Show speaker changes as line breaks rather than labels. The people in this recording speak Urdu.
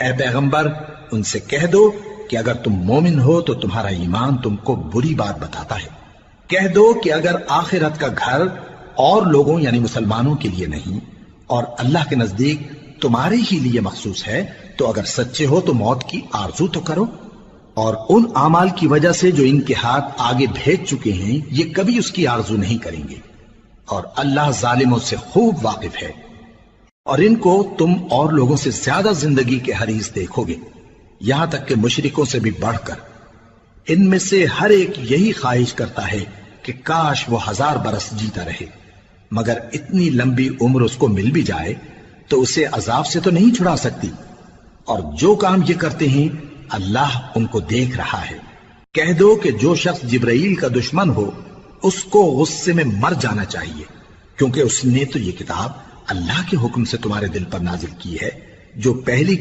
اے پیغمبر ان سے کہہ دو کہ اگر تم مومن ہو تو تمہارا ایمان تم کو بری بات بتاتا ہے۔ کہہ دو کہ اگر آخرت کا گھر اور لوگوں یعنی مسلمانوں کے لیے نہیں اور اللہ کے نزدیک تمہارے ہی لیے مخصوص ہے تو اگر سچے ہو تو موت کی آرزو تو کرو، اور ان اعمال کی وجہ سے جو ان کے ہاتھ آگے بھیج چکے ہیں یہ کبھی اس کی آرزو نہیں کریں گے، اور اللہ ظالموں سے خوب واقف ہے۔ اور ان کو تم اور لوگوں سے زیادہ زندگی کے حریص دیکھو گے، یہاں تک کہ مشرکوں سے بھی بڑھ کر۔ ان میں سے ہر ایک یہی خواہش کرتا ہے کہ کاش وہ 1000 برس جیتا رہے، مگر اتنی لمبی عمر اس کو مل بھی جائے تو اسے عذاب سے تو نہیں چھڑا سکتی، اور جو کام یہ کرتے ہیں اللہ ان کو دیکھ رہا ہے۔ کہہ دو کہ جو شخص جبرائیل کا دشمن ہو اس کو غصے میں مر جانا چاہیے، کیونکہ اس نے تو یہ کتاب اللہ کے حکم سے تمہارے دل پر نازل کی ہے جو پہلی